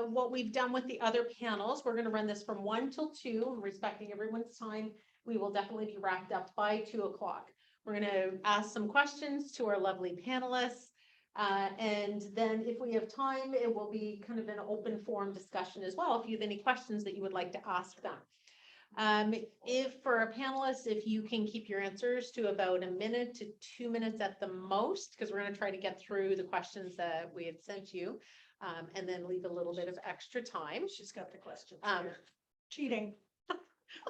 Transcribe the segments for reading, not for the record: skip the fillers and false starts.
what we've done with the other panels, we're gonna run this from 1 till 2, respecting everyone's time. We will definitely be wrapped up by 2 o'clock. We're gonna ask some questions to our lovely panelists. And then if we have time, it will be kind of an open forum discussion as well, if you have any questions that you would like to ask them. If for a panelist, if you can keep your answers to about 1 minute to 2 minutes at the most, because we're going to try to get through the questions that we had sent you, and then leave a little bit of extra time. She's got the questions. Um, here. Cheating.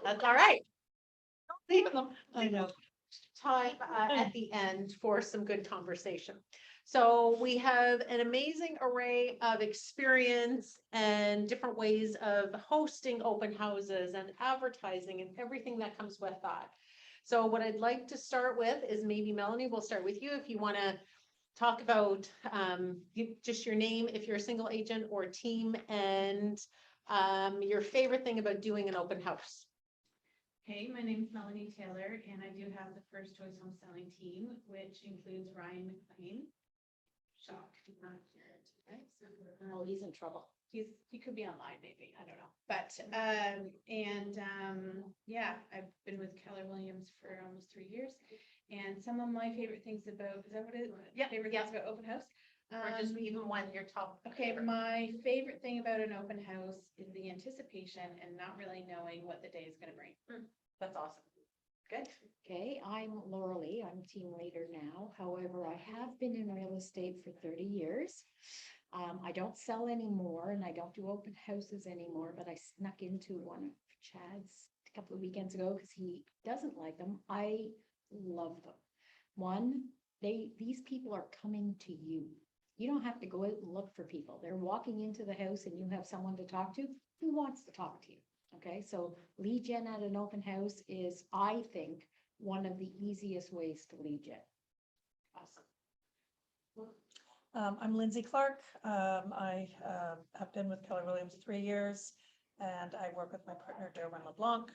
That's all right. Leaving them. I know. Time at the end for some good conversation. So we have an amazing array of experience and different ways of hosting open houses and advertising and everything that comes with that. So what I'd like to start with is maybe Melanie, we'll start with you if you want to talk about just your name, if you're a single agent or team, and your favorite thing about doing an open house. Hey, my name is Melanie Taylor, and I do have the First Choice Home Selling team, which includes Ryan McLean. Shock. He's not here today, so Oh, he's in trouble. he could be online, maybe, I don't know. But, yeah, I've been with Keller Williams for almost 3 years. And some of my favorite things about, is that what it is? Yeah, Favorite yeah. things about open house? Or just even one your top. Okay, my favorite thing about an open house is the anticipation and not really knowing what the day is gonna bring. That's awesome. Good. Okay, I'm Laura Lee. I'm team leader now. However, I have been in real estate for 30 years. I don't sell anymore and I don't do open houses anymore, but I snuck into one of Chad's a couple of weekends ago because he doesn't like them. I love them. One, these people are coming to you. You don't have to go out and look for people. They're walking into the house and you have someone to talk to who wants to talk to you. Okay, so lead gen at an open house is, I think, one of the easiest ways to lead gen. Awesome. I'm Lindsay Clark. I have been with Keller Williams 3 years and I work with my partner Derwin LeBlanc.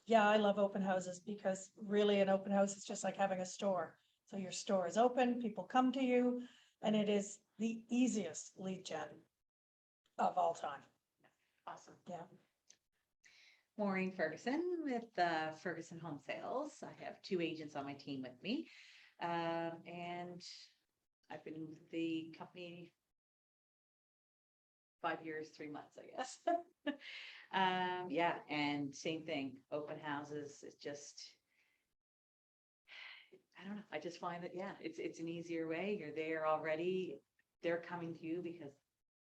Yeah, I love open houses because really an open house is just like having a store. So your store is open, people come to you, and it is the easiest lead gen of all time. Awesome. Yeah. Maureen Ferguson with Ferguson Home Sales. I have 2 agents on my team with me. And I've been with the company 5 years, 3 months, I guess. Yeah, and same thing, open houses, it's just, I don't know, I just find that, yeah, it's an easier way. You're there already. They're coming to you because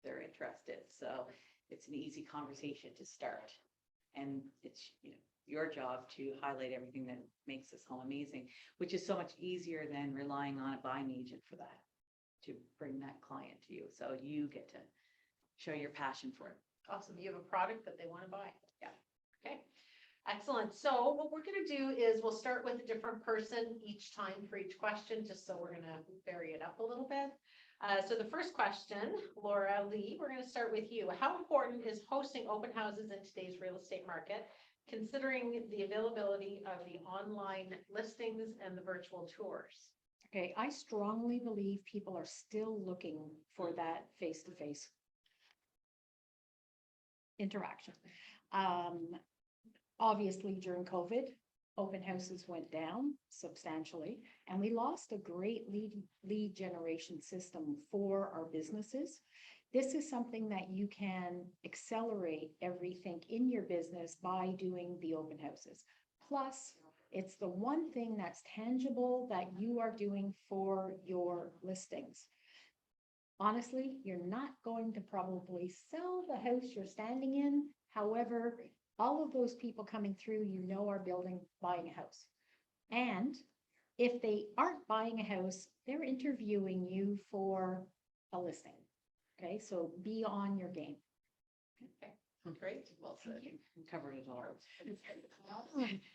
they're interested. So it's an easy conversation to start. And it's, your job to highlight everything that makes this home amazing, which is so much easier than relying on a buying agent for that, to bring that client to you. So you get to show your passion for it. Awesome. You have a product that they want to buy. Yeah. Okay. Excellent. So what we're going to do is we'll start with a different person each time for each question, just so we're going to vary it up a little bit. So the first question, Laura Lee, we're going to start with you. How important is hosting open houses in today's real estate market, considering the availability of the online listings and the virtual tours? Okay, I strongly believe people are still looking for that face-to-face interaction. Obviously during COVID, open houses went down substantially and we lost a great lead generation system for our businesses. This is something that you can accelerate everything in your business by doing the open houses. Plus, it's the one thing that's tangible that you are doing for your listings. Honestly, you're not going to probably sell the house you're standing in. However, all of those people coming through, are buying a house. And if they aren't buying a house, they're interviewing you for a listing. Okay, so be on your game. Okay. Great. Well said. You covered it all.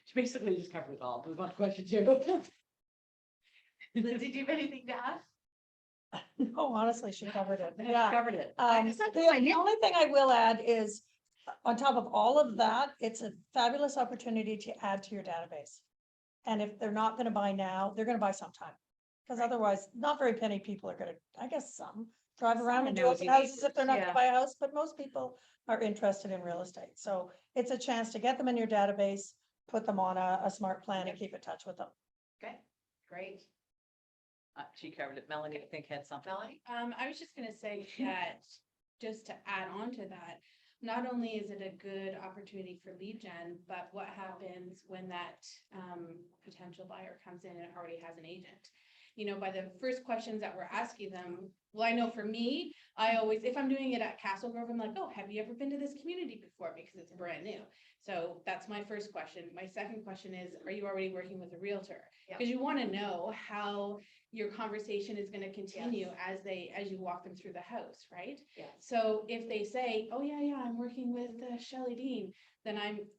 She basically just covered it all. Move on to question 2. Lindsay, do you have anything to add? No, honestly, she covered it. Yeah, Yeah. covered it. The only thing I will add is, on top of all of that, it's a fabulous opportunity to add to your database. And if they're not gonna buy now, they're gonna buy sometime. Because otherwise, not very many people are gonna, I guess some drive around and do knows open you- houses if they're not yeah. gonna buy a house, but most people are interested in real estate. So it's a chance to get them in your database, put them on a smart plan and keep in touch with them. Okay, great. She covered it. Melanie, I think, had something. Melanie? I was just gonna say that, just to add on to that, not only is it a good opportunity for lead gen, but what happens when that potential buyer comes in and already has an agent? You know, by the first questions that we're asking them, well, I know for me, I always, if I'm doing it at Castle Grove, I'm like, oh, have you ever been to this community before? Because it's brand new. So that's my first question. My second question is, are you already working with a realtor? Yeah. Because you want to know how your conversation is going to continue as you walk them through the house, right? Yes. So if they say, oh, yeah, I'm working with Shelley Dean, then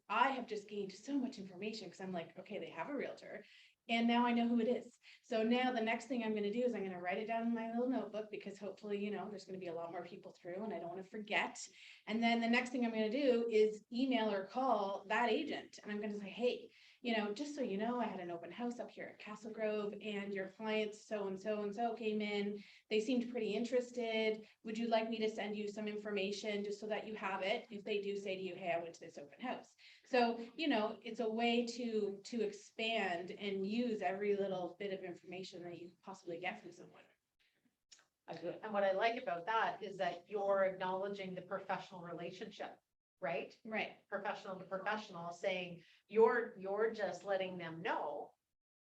I have just gained so much information because I'm like, okay, they have a realtor. And now I know who it is. So now the next thing I'm gonna do is I'm gonna write it down in my little notebook because hopefully, you know, there's gonna be a lot more people through and I don't wanna forget. And then the next thing I'm gonna do is email or call that agent and I'm gonna say, hey, you know, just so you know, I had an open house up here at Castle Grove and your clients so and so came in. They seemed pretty interested. Would you like me to send you some information just so that you have it? If they do say to you, hey, I went to this open house. So, you know, it's a way to expand and use every little bit of information that you could possibly get from someone. And what I like about that is that you're acknowledging the professional relationship, right? Right. Professional to professional, saying you're just letting them know,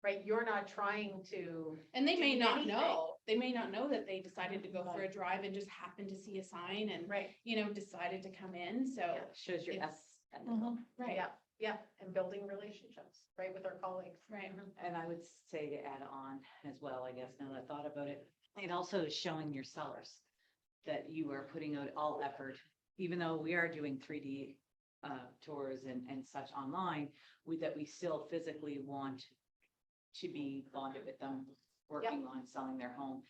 right? You're not trying to, And they may do not anything. know, they may not know that they decided to go for a drive and just happened to see a sign and, right, you know, decided to come in, so. Yeah. Shows your It's- S. ethical. Right, yeah, yeah, and building relationships, right, with our colleagues. right. And I would say to add on as well, I guess, now that I thought about it, it also is showing your sellers that you are putting out all effort, even though we are doing 3D tours and such online, that we still physically want to be bonded with them, working on selling their home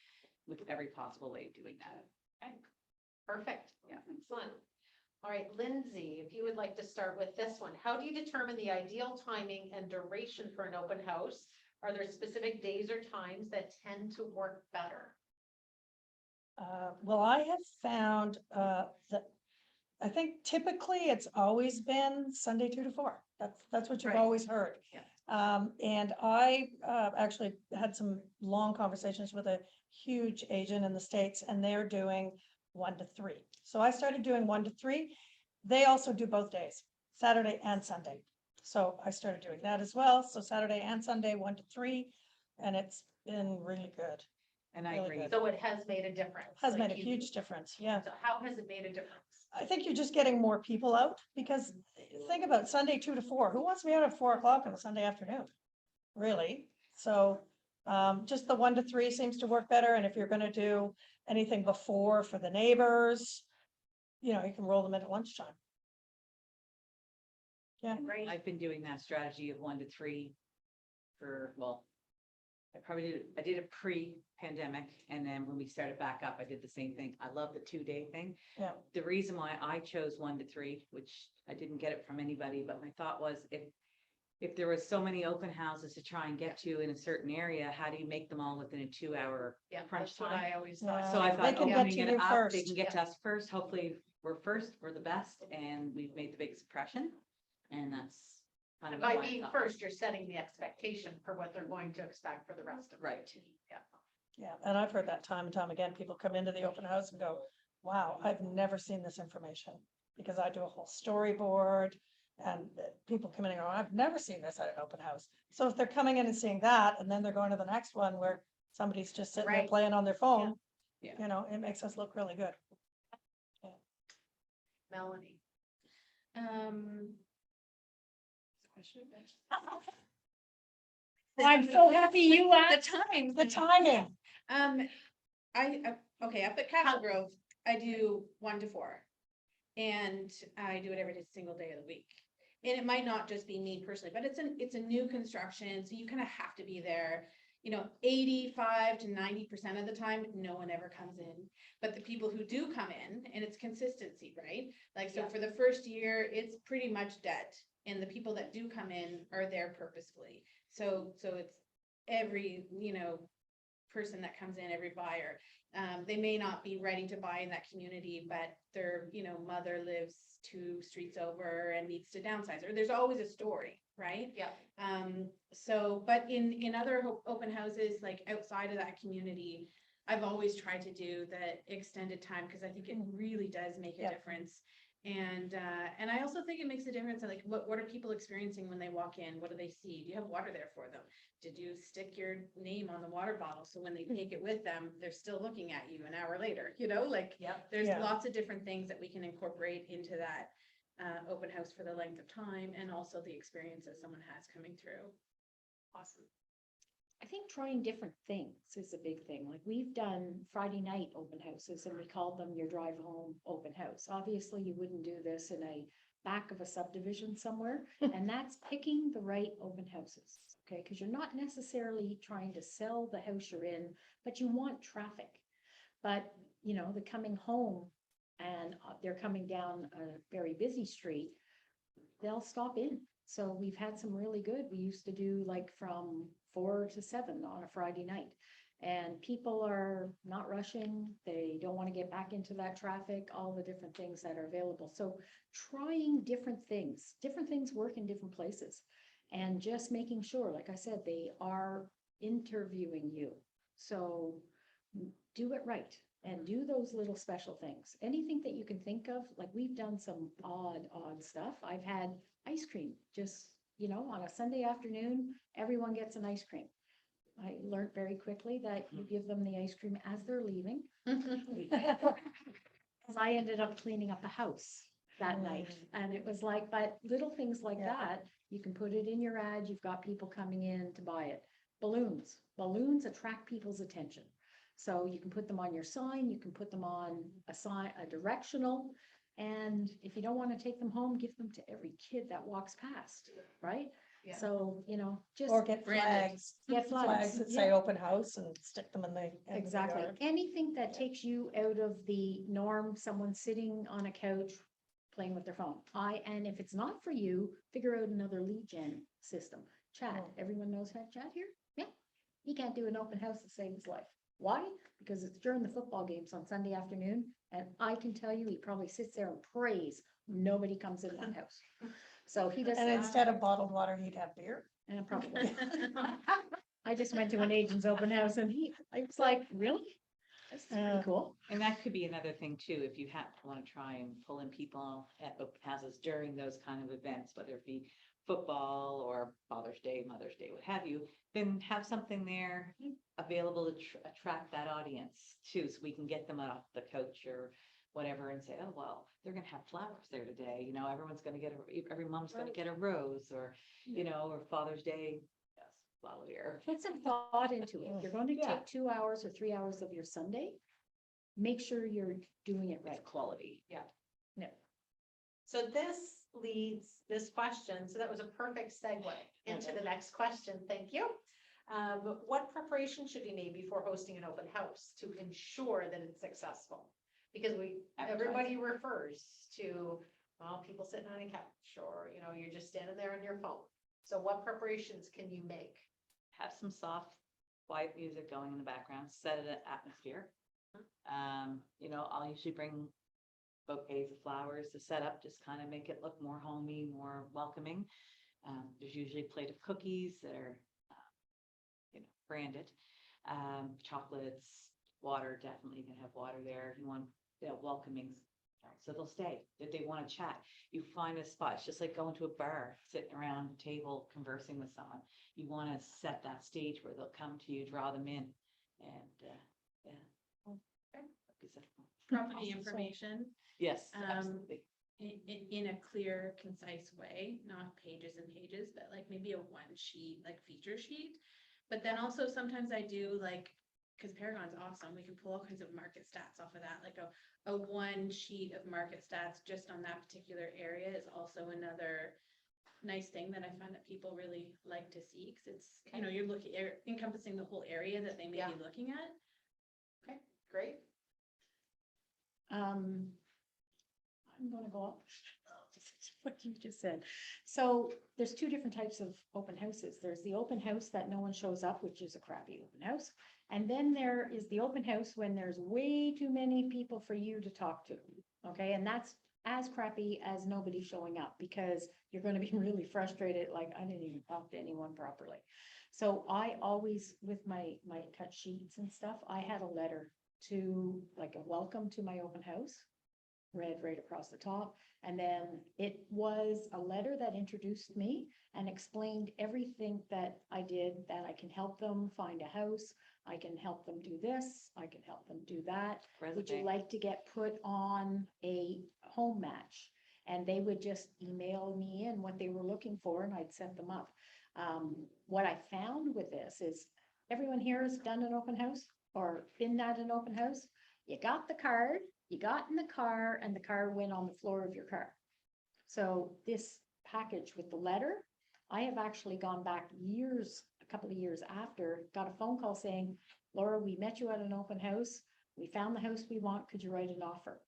with every possible way of doing that. Perfect. Yeah. Excellent. All right, Lindsay, if you would like to start with this one, how do you determine the ideal timing and duration for an open house? Are there specific days or times that tend to work better? Well, I have found that I think typically it's always been Sunday 2 to 4. That's what you've Right. always heard. Yeah. And I actually had some long conversations with a huge agent in the States and they're doing 1 to 3. So I started doing 1 to 3. They also do both days, Saturday and Sunday. So I started doing that as well. So Saturday and Sunday, 1 to 3, and it's been really good. And I Really agree. good. So it has made a difference. Has like made a you- huge difference, yeah. So how has it made a difference? I think you're just getting more people out because think about Sunday 2 to 4. Who wants to be out at 4 o'clock on a Sunday afternoon? Really? So just the 1 to 3 seems to work better. And if you're gonna do anything before for the neighbors, you know, you can roll them in at lunchtime. Yeah, Great. I've been doing that strategy of 1 to 3 for, well, I did it pre-pandemic, and then when we started back up, I did the same thing. I love the 2-day thing. yeah. The reason why I chose 1 to 3, which I didn't get it from anybody, but my thought was if there was so many open houses to try and get to in a certain area, how do you make them all within a 2-hour Yeah, crunch that's what time? I always Yeah. thought. So I They thought, can get opening to it you up, they first. can get to us first. Hopefully, we're first, we're the best, and we've made the biggest impression. And that's kind of. By why I being thought- first, you're setting the expectation for what they're going to expect for the rest of. Right. Yeah. Yeah, and I've heard that time and time again. People come into the open house and go, wow, I've never seen this information. Because I do a whole storyboard and people come in and go, I've never seen this at an open house. So if they're coming in and seeing that, and then they're going to the next one where somebody's just sitting there Right. playing on their phone. Yeah. You know, it makes us look really good. Melanie. I'm so happy you The asked. time. The timing, Okay, up at Castle Grove, I do 1 to 4. And I do it every single day of the week. And it might not just be me personally, but it's a new construction, so you kind of have to be there. You know, 85 to 90% of the time, no one ever comes in. But the people who do come in, and it's consistency, right? Like, so Yeah. for the first year, it's pretty much dead. And the people that do come in are there purposefully. So it's every, you know, person that comes in, every buyer. They may not be ready to buy in that community, but their, mother lives 2 streets over and needs to downsize, or there's always a story, right? Yeah. But in other open houses, like outside of that community, I've always tried to do the extended time, because I think it really does make a Yeah. difference. And I also think it makes a difference in, like, what are people experiencing when they walk in? What do they see? Do you have water there for them? Did you stick your name on the water bottle? So when they take it with them, they're still looking at you an hour later, like, Yep. there's Yeah. lots of different things that we can incorporate into that open house for the length of time, and also the experience that someone has coming through. Awesome. I think trying different things is a big thing. Like we've done Friday night open houses and we called them your drive home open house. Obviously, you wouldn't do this in a back of a subdivision somewhere. And that's picking the right open houses, okay? Because you're not necessarily trying to sell the house you're in, but you want traffic. But, they're coming home and they're coming down a very busy street, they'll stop in. So we've had some really good. We used to do like from 4 to 7 on a Friday night. And people are not rushing. They don't want to get back into that traffic, all the different things that are available. So trying different things work in different places. And just making sure, like I said, they are interviewing you. So do it right and do those little special things. Anything that you can think of, like we've done some odd stuff. I've had ice cream, just, on a Sunday afternoon, everyone gets an ice cream. I learned very quickly that you give them the ice cream as they're leaving. Because I ended up cleaning up the house that night. And it was like, but little things like Yeah. that, you can put it in your ad, you've got people coming in to buy it. Balloons attract people's attention. So you can put them on your sign, you can put them on a sign, a directional. And if you don't want to take them home, give them to every kid that walks past, right? Yeah. So, just. Or get Branded. flags, Get flags that say yeah. open house and stick them in the. end of the Exactly. yard. Anything that takes you out of the norm, someone sitting on a couch playing with their phone. And if it's not for you, figure out another lead gen system. Chat. Oh. Everyone knows how to chat here? Yeah. He can't do an open house to save his life. Why? Because it's during the football games on Sunday afternoon. And I can tell you, he probably sits there and prays nobody comes in that house. So he does. And instead of bottled water, he'd have beer. And probably. I just went to an agent's open house and I was like, really? That's pretty cool. And that could be another thing too, if you want to try and pull in people at open houses during those kind of events, whether it be football or Father's Day, Mother's Day, what have you, then have something there available to attract that audience too, so we can get them off the couch or whatever and say, oh, well, they're gonna have flowers there today, everyone's gonna get every mom's gonna get a rose, or, or Father's Day, yes, flower here. Put some thought into it. If you're going to Yeah. take 2 hours or 3 hours of your Sunday, make sure you're doing it right. It's quality. Yeah. No. So this question, so that was a perfect segue into the next question. Thank you. What preparation should be made before hosting an open house to ensure that it's successful? Because everybody refers to, well, people sitting on a couch, or, you're just standing there on your phone. So what preparations can you make? Have some soft, quiet music going in the background, set an atmosphere. I'll usually bring bouquets of flowers to set up, just kind of make it look more homey, more welcoming. There's usually a plate of cookies that are, branded. Chocolates, water, definitely you can have water there. You want, welcoming, so they'll stay, that they want to chat. You find a spot, it's just like going to a bar, sitting around a table, conversing with someone. You want to set that stage where they'll come to you, draw them in, and, Property information. Yes, Um, absolutely. in a clear, concise way, not pages and pages, but like maybe a 1-sheet, like feature sheet. But then also sometimes I do because Paragon's awesome, we can pull all kinds of market stats off of that, like a 1-sheet of market stats just on that particular area is also another nice thing that I find that people really like to see, because it's, you're encompassing the whole area that they may Yeah. be looking at. Okay, great. I'm gonna go up. what you just said. So there's two different types of open houses. There's the open house that no one shows up, which is a crappy open house. And then there is the open house when there's way too many people for you to talk to. Okay, and that's as crappy as nobody showing up because you're gonna be really frustrated, like I didn't even talk to anyone properly. So I always, with my cut sheets and stuff, I had a letter to, like, a welcome to my open house, read right across the top. And then it was a letter that introduced me and explained everything that I did, that I can help them find a house, I can help them do this, I can help them do that. Would you Resume. like to get put on a home match? And they would just email me in what they were looking for and I'd set them up. What I found with this is everyone here has done an open house or been at an open house. You got the card, you got in the car and the car went on the floor of your car. So this package with the letter, I have actually gone back years, a couple of years after, got a phone call saying, Laura, we met you at an open house. We found the house we want. Could you write an offer?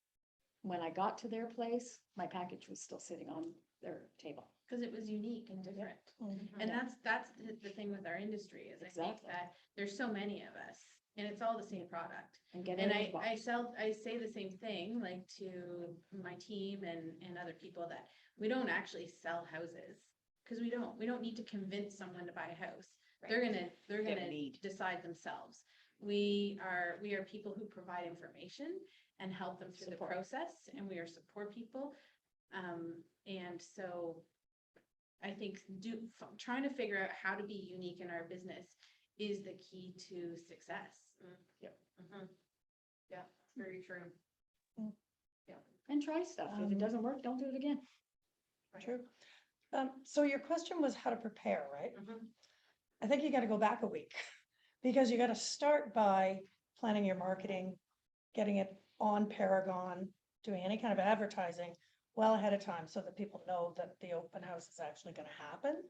When I got to their place, my package was still sitting on their table. Cause it was unique and different. And Yeah. that's the thing with our industry is I think Exactly. that there's so many of us and it's all the same product. And get And it. I say the same thing, like to my team and other people that we don't actually sell houses. Cause we don't need to convince someone to buy a house. They're gonna They have a gonna need. decide themselves. We are people who provide information and help them through the Support. process and we are support people. And so I think trying to figure out how to be unique in our business is the key to success. Yep. Yeah, very true. And try stuff. If it doesn't work, don't do it again. True. So your question was how to prepare, right? Mhm. I think you gotta go back a week, because you gotta start by planning your marketing, getting it on Paragon, doing any kind of advertising well ahead of time so that people know that the open house is actually gonna happen.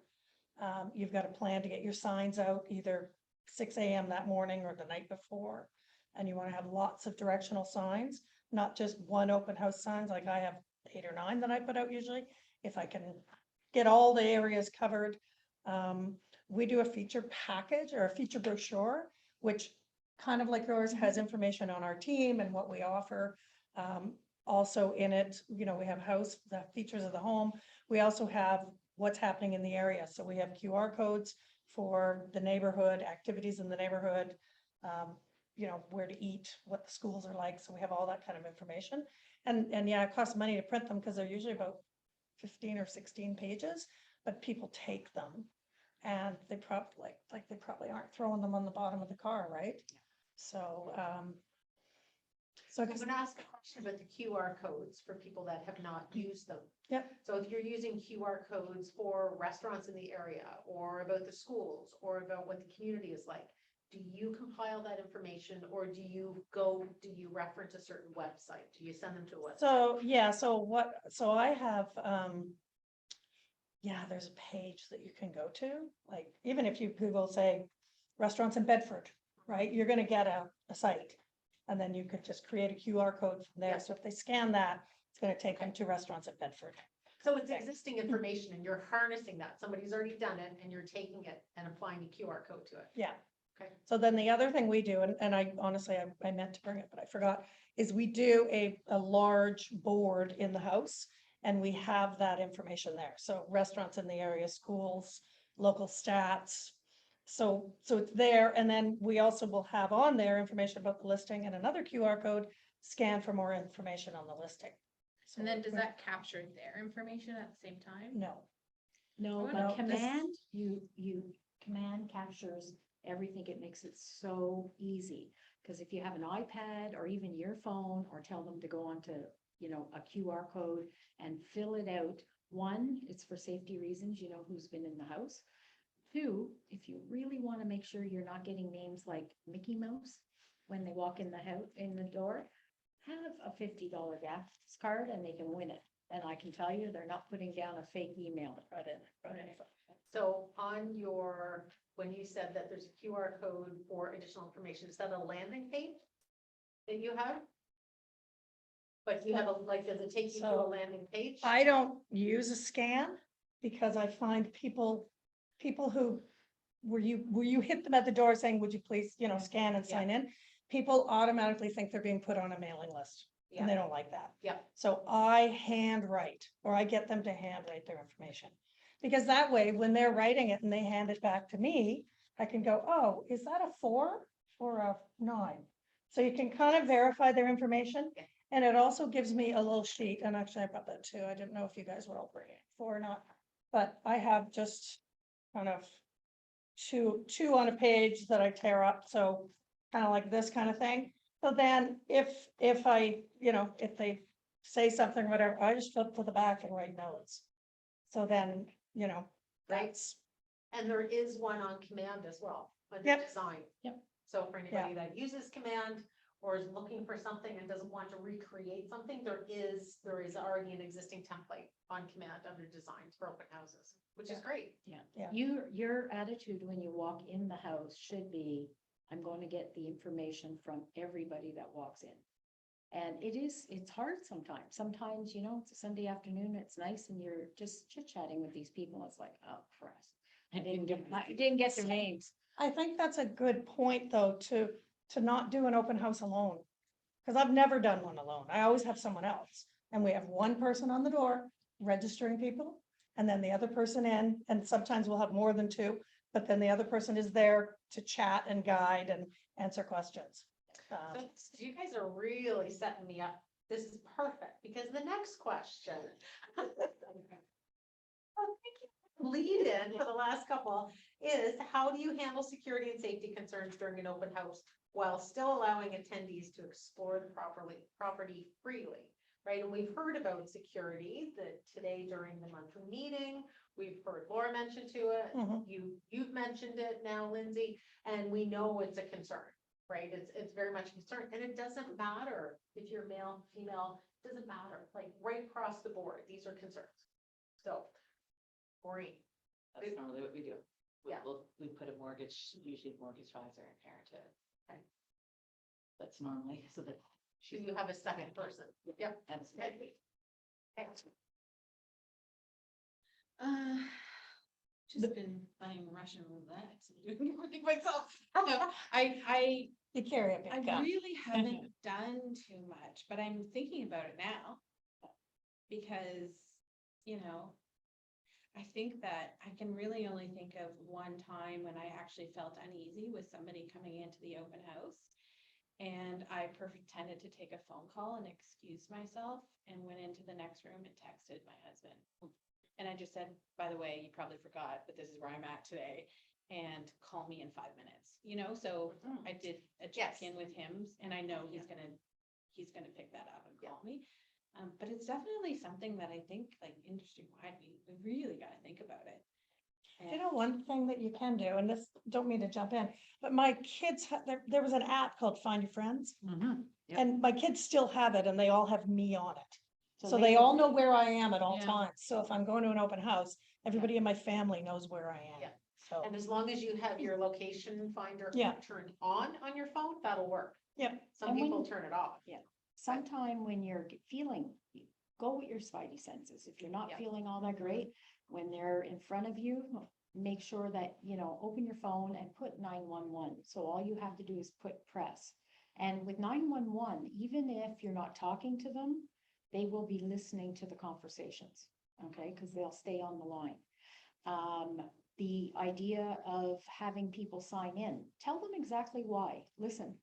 You've got a plan to get your signs out either 6 a.m. that morning or the night before. And you wanna have lots of directional signs, not just one open house signs, like I have 8 or 9 that I put out usually, if I can get all the areas covered. We do a feature package or a feature brochure, which kind of like yours has information on our team and what we offer. Also in it, you know, we have the features of the home. We also have what's happening in the area. So we have QR codes for the neighborhood, activities in the neighborhood, you know, where to eat, what the schools are like. So we have all that kind of information. And yeah, it costs money to print them because they're usually about 15 or 16 pages, but people take them. And they probably, they probably aren't throwing them on the bottom of the car, right? So, so I I'm guess, gonna ask a question about the QR codes for people that have not used them. Yep. So if you're using QR codes for restaurants in the area, or about the schools, or about what the community is like, do you compile that information, or do you reference a certain website? Do you send them to a website? so, yeah, so I have, yeah, there's a page that you can go to, like, even if you Google, say, restaurants in Bedford, right, you're gonna get a site. And then you could just create a QR code from there, Yeah. so if they scan that, it's gonna take them to restaurants at Bedford. So it's existing information and you're harnessing that. Somebody's already done it and you're taking it and applying a QR code to it. Yeah. Okay. So then the other thing we do, and I honestly, I meant to bring it, but I forgot, is we do a large board in the house. And we have that information there. So restaurants in the area, schools, local stats. So it's there. And then we also will have on there information about the listing and another QR code, scan for more information on the listing. So And then does we're- that capture their information at the same time? No, No, Oh, but no, this- command, you command captures everything. It makes it so easy. Because if you have an iPad or even your phone, or tell them to go onto, you know, a QR code and fill it out. One, it's for safety reasons, you know who's been in the house. Two, if you really want to make sure you're not getting names like Mickey Mouse when they walk in the house, in the door, have a $50 gas card and they can win it. And I can tell you, they're not putting down a fake email. right in. So on when you said that there's a QR code for additional information, is that a landing page that you have? But you have a, like, does it take you to a So, landing page? I don't use a scan because I find people who, where you hit them at the door saying, would you please, scan and sign in? People automatically think they're being put on a mailing list and they don't like that. Yeah. So I handwrite, or I get them to handwrite their information. Because that way, when they're writing it and they hand it back to me, I can go, oh, is that a 4 or a 9? So you can kind of verify their information. Yeah. And it also gives me a little sheet, and actually I brought that too. I didn't know if you guys would all bring it for or not. But I have just kind of two on a page that I tear up, so kind of like this kind of thing. So then if I, if they say something, or whatever, I just flip to the back and write notes. So then, that's, And there is one on command as well, under Yep. design. Yep. So for anybody that uses command or is looking for something and doesn't want to recreate something, there is already an existing template on command under designs for open houses, which is great. Yeah. Your attitude when you walk in the house should be, I'm going to get the information from everybody that walks in. And it's hard sometimes. Sometimes, it's a Sunday afternoon, it's nice and you're just chit chatting with these people. It's like, oh, Christ. I didn't get their names. I think that's a good point, though, to not do an open house alone. Because I've never done one alone. I always have someone else. And we have one person on the door registering people, and then the other person in, and sometimes we'll have more than two, but then the other person is there to chat and guide and answer questions. So you guys are really setting me up. This is perfect, because the next question. Lead in for the last couple is, how do you handle security and safety concerns during an open house while still allowing attendees to explore the property freely? Right, and we've heard about security that today during the monthly meeting, we've heard Laura mention to it. Mhm. You've mentioned it now, Lindsay, and we know it's a concern, right? It's very much a concern, and it doesn't matter if you're male, female, doesn't matter, like right across the board, these are concerns. So, Maureen. That's normally what we do. Yeah. We put a mortgage, usually mortgage advisor and parent to. Okay. That's normally, so that. Do you have a second person? Yep. That's. Okay. Just been playing Russian roulette, so doing everything myself. No, I You carry a big gun. really haven't done too much, but I'm thinking about it now. Because, I think that I can really only think of one time when I actually felt uneasy with somebody coming into the open house. And I pretended to take a phone call and excused myself and went into the next room and texted my husband. And I just said, by the way, you probably forgot, but this is where I'm at today, and call me in 5 minutes, so I did a check-in with him, and I know he's gonna pick that up and call me. But it's definitely something that I think, like, industry-wide, we really gotta think about it. You know, one thing that you can do, and this, don't mean to jump in, but my kids, there was an app called Find Your Friends. Yep. And my kids still have it, and they all have me on it. So they they can- all know where I am at all Yeah. times. So if I'm going to an open house, everybody in my family knows where I am. Yeah. So, And as long as you have your location finder Yeah. turned on your phone, that'll work. Yep. Some And when people you- turn it off. Sometime when you're feeling, go with your spidey senses. If you're not Yeah. feeling all that great, when they're in front of you, make sure that, open your phone and put 911. So all you have to do is press. And with 911, even if you're not talking to them, they will be listening to the conversations, okay? Because they'll stay on the line. The idea of having people sign in, tell them exactly why. Listen,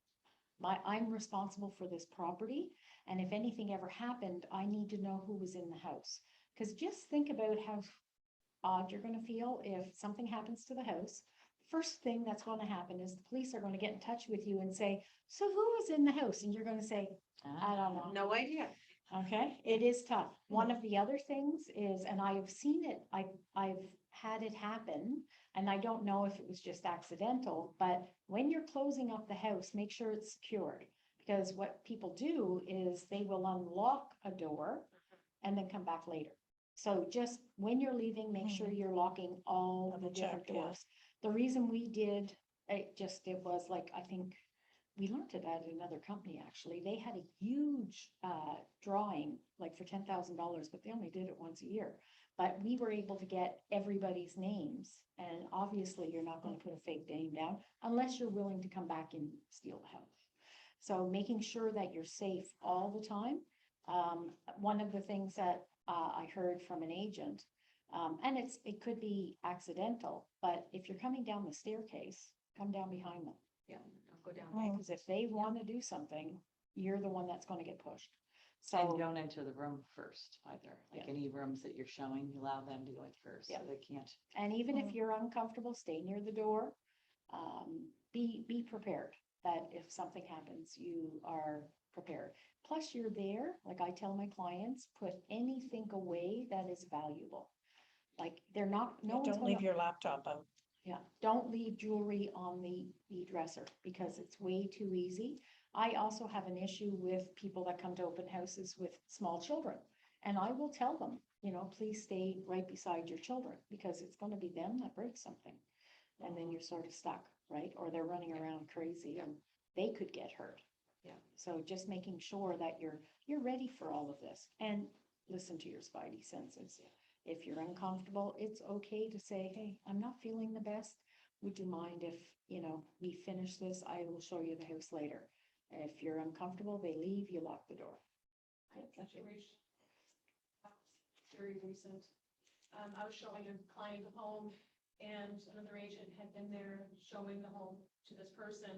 I'm responsible for this property, and if anything ever happened, I need to know who was in the house. Because just think about how odd you're gonna feel if something happens to the house. First thing that's gonna happen is the police are gonna get in touch with you and say, so who was in the house? And you're gonna say, I don't know. No idea. Okay, it is tough. One of the other things is, and I have seen it, I've had it happen, and I don't know if it was just accidental, but when you're closing up the house, make sure it's secured. Because what people do is they will unlock a door and then come back later. So just when you're leaving, make sure you're locking all the Double check, different yeah. doors. The reason we did, it was like, I think we learned it at another company, actually. They had a huge drawing, like for $10,000, but they only did it once a year. But we were able to get everybody's names, and obviously you're not gonna put a fake name down unless you're willing to come back and steal the house. So making sure that you're safe all the time. One of the things that I heard from an agent, and it could be accidental, but if you're coming down the staircase, come down behind them. Yeah, don't go down. Mm. Because if they want to do something, you're the one that's going to get pushed. And So, don't enter the room first either, like Yeah. any rooms that you're showing, you allow them to go in first, so Yeah. they can't. and even if Mm. you're uncomfortable, stay near the door. Be prepared that if something happens, you are prepared. Plus, you're there, like I tell my clients, put anything away that is valuable. Like they're not, no one's Don't leave gonna, your laptop out. yeah, don't leave jewelry on the dresser because it's way too easy. I also have an issue with people that come to open houses with small children. And I will tell them, please stay right beside your children because it's gonna be them that break something. And then you're sort of stuck, right? Or they're running around crazy and they could get hurt. Yeah. So just making sure that you're ready for all of this and listen to your spidey senses. If you're uncomfortable, it's okay to say, hey, I'm not feeling the best. Would you mind if, we finish this? I will show you the house later. If you're uncomfortable, they leave, you lock the door. I actually reached out very recent. I was showing a client the home and another agent had been there showing the home to this person.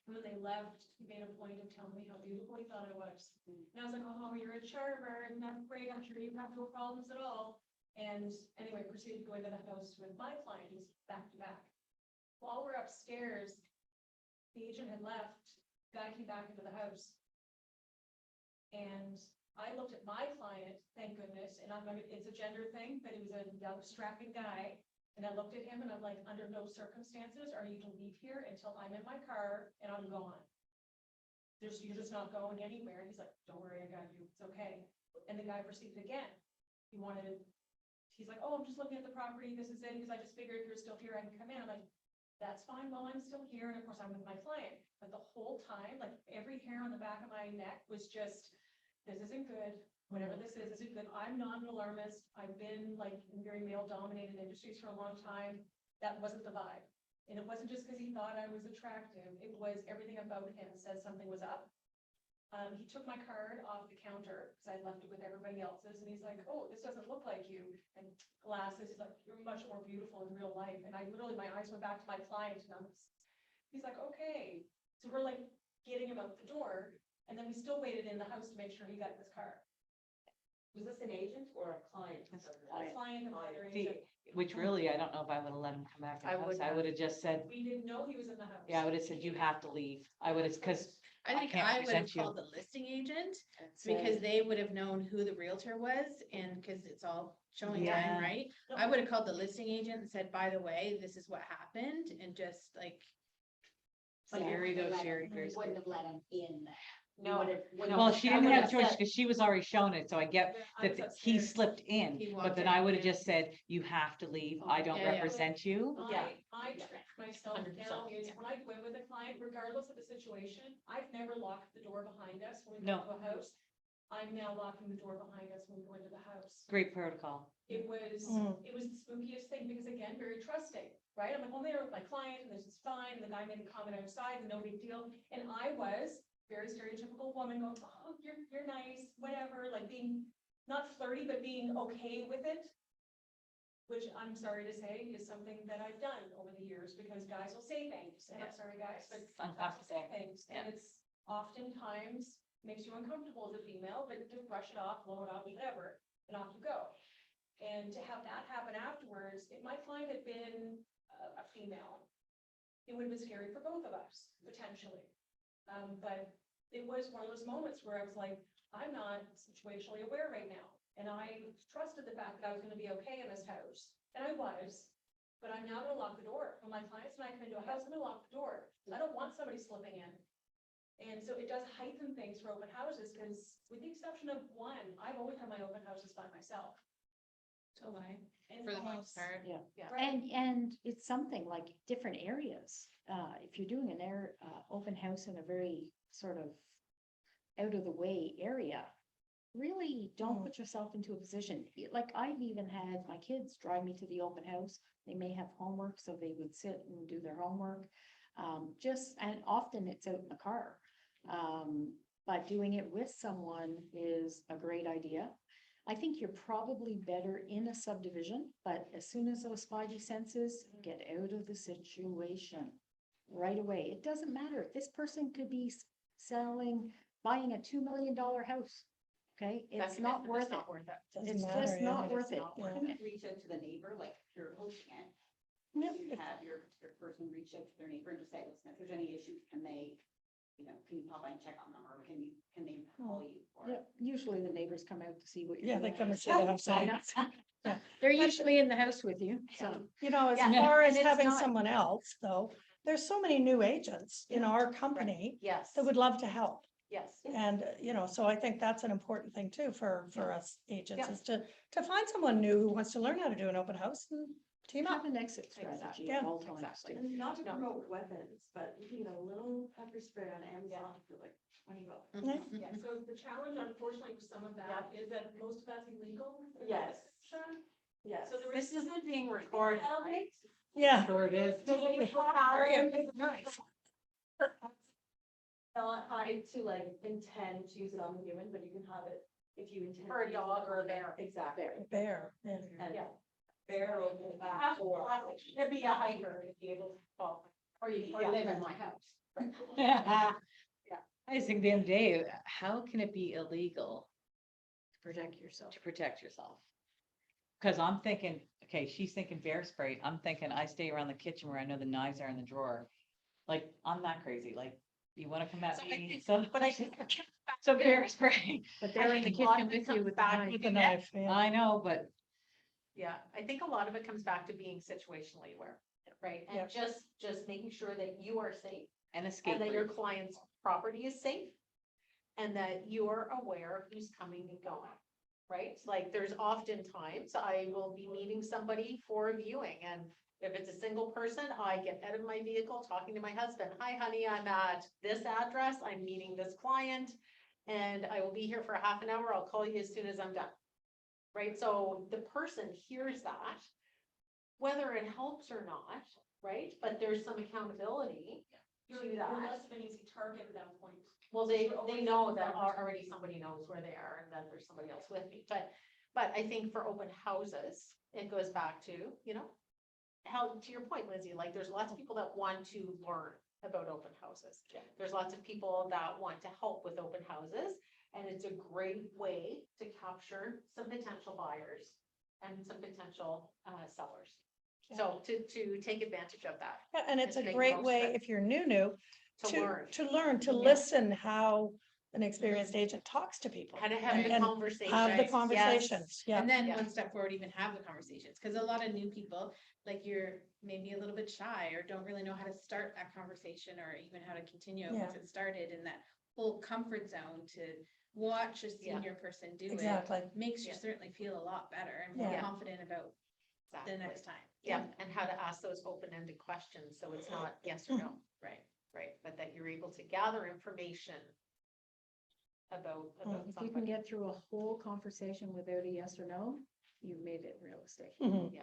And when they left, he made a point of telling me how beautiful he thought it was. And I was like, oh, you're a charmer and that's great. I'm sure you have no problems at all. And anyway, proceeded to go into the house with my client, who's back to back. While we're upstairs, the agent had left, guy came back into the house. And I looked at my client, thank goodness, and it's a gender thing, but he was a young strapping guy. And I looked at him and I'm like, under no circumstances are you to leave here until I'm in my car and I'm gone. You're just not going anywhere. And he's like, don't worry, I got you, it's okay. And the guy proceeded again. He's like, oh, I'm just looking at the property, this is it, because I just figured if you're still here, I can come in. I'm like, that's fine while I'm still here, and of course I'm with my client. But the whole time, like every hair on the back of my neck was just, this isn't good, whatever this is isn't good. I'm not an alarmist. I've been like in very male dominated industries for a long time. That wasn't the vibe. And it wasn't just because he thought I was attractive, it was everything about him said something was up. He took my card off the counter because I left it with everybody else's, and he's like, oh, this doesn't look like you. And glasses, he's like, you're much more beautiful in real life. And my eyes went back to my client and he's like, okay. So we're like getting him out the door, and then we still waited in the house to make sure he got his car. Was this an agent or a client? It's A client and another See, agent. which really, I don't know if I would have let him come back in the house. I would have just said, We didn't know he was in the house. yeah, I would have said, you have to leave. I would have, because I think can't I would have represent you. called the listing agent because they would have known who the realtor was and because it's all showing Yeah. time, right? I would have called the listing agent and said, by the way, this is what happened and just like. But here we go, Sherry. You wouldn't have let him in. No, Well, she I didn't would have a have choice said- because she was already shown it, so I get I was that he upstairs. slipped in, He but walked then in, I would have yeah. just said, you have to leave. I don't Yeah, yeah. represent you. Yeah. I trick myself 100%, now is yeah. when I go in with a client, regardless of the situation, I've never locked the door behind us when we No. go to a house. I'm now locking the door behind us when we go into the house. Great protocol. It was Mm. the spookiest thing because again, very trusting, right? I'm like, well, there with my client and this is fine. And the guy made a comment outside and no big deal. And I was very stereotypical woman going, oh, you're nice, whatever, like being not flirty, but being okay with it. Which I'm sorry to say is something that I've done over the years because guys will say things and I'm sorry, guys, but It's guys will uncomfortable. say things. And it's oftentimes makes you uncomfortable as a female, but to brush it off, blow it off, whatever, and off you go. And to have that happen afterwards, if my client had been a female, it would have been scary for both of us, potentially. But it was one of those moments where I was like, I'm not situationally aware right now. And I trusted the fact that I was gonna be okay in this house, and I was. But I'm now gonna lock the door. When my clients and I come into a house, I'm gonna lock the door. I don't want somebody slipping in. And so it does heighten things for open houses, because with the exception of one, I've always had my open houses by myself. to life, And for the homes. most part. Yeah. Yeah. Right. And it's something like different areas. If you're doing open house in a very sort of out of the way area, really don't Mm. put yourself into a position. Like I've even had my kids drive me to the open house. They may have homework, so they would sit and do their homework. And often it's out in the car. But doing it with someone is a great idea. I think you're probably better in a subdivision, but as soon as those spidey senses, get out of the situation right away. It doesn't matter. This person could be buying a $2 million house. Okay, it's That's not worth it. not worth it. Doesn't It's matter, just yeah. not worth it. Yeah. Couldn't reach out to the neighbor, like if you're hosting it. Yep. You have your person reach out to their neighbor and just say, listen, if there's any issues, can they, can you pop by and check on them, or can they call you for Yeah, it? usually the neighbors come out to see what you're Yeah, they doing. come and see the house. Yeah. They're usually in the house with you, so. You know, as Yeah, far as and it's having not- someone else, though, there's so many new agents in our company Yes, that would love to help. yes. And, so I think that's an important thing too for us agents Yeah. is to find someone new who wants to learn how to do an open house and team up. Have an exit strategy Yeah, at all times. exactly. too. And not to No. promote weapons, but little pepper spray on Amazon for like $20. Yeah, so the challenge unfortunately with some of that is that most of that's illegal. Yes. Sure. Yes. So there is. This isn't being recorded, right? Yeah. Sure it is. Nice. Not hide to like intend to some human, but you can have it if you intend. For a to dog use or a it. bear. Exactly. Bear, yeah. And Yeah. bear will go back or. It'd be a hiker if you able to fall. Or you Yeah. live in my house. I just think the other day, how can it be illegal Protect yourself. to protect yourself? Cause I'm thinking, okay, she's thinking bear spray. I'm thinking I stay around the kitchen where I know the knives are in the drawer. Like, I'm not crazy. Like, you wanna come at So I me? think- So, But I think. so bear spray. But they're in the A lot kitchen of it with you comes with the back knife. With the knife, yeah. I know, but Yeah, I think a lot of it comes back to being situationally aware, right? Yeah. And just making sure that you are safe an escape and that your route. client's property is safe. And that you're aware of who's coming and going, right? Like, there's often times I will be meeting somebody for a viewing, and if it's a single person, I get out of my vehicle talking to my husband. Hi, honey, I'm at this address, I'm meeting this client, and I will be here for a half an hour, I'll call you as soon as I'm done. Right, so the person hears that, whether it helps or not, right? But there's some accountability You're to you're that. less of an easy target at that point. Well, they You're always know looking that for already somebody knows where they are and then there's somebody else with me, but I think for open houses, it goes back to, how, to your point, Lizzie, like, there's lots of people that want to learn about open houses. There's lots of people that want to help with open houses, and it's a great way to capture some potential buyers and some potential, sellers. So to take advantage of that, Yeah, and it's a Just make great most way, of it. if you're new, to learn, to Yeah. listen how an experienced agent talks to people. how to have and- the and conversation. Have the Yes. conversations, yeah. And then Yeah. one step forward, even have the conversations, because a lot of new people, like you're maybe a little bit shy or don't really know how to start that conversation or even how to continue it once Yeah. it started, and that whole comfort zone to watch a Yeah. senior person do it. Exactly. Makes you Yeah. certainly feel a lot better and more Yeah. confident about the Exactly. next time. Yeah, and how to ask those open-ended questions, so it's not yes or no, Right. right, but that you're able to gather information about Mm, If you can somebody. get through a whole conversation without a yes or no, you've made it in real estate. Mhm.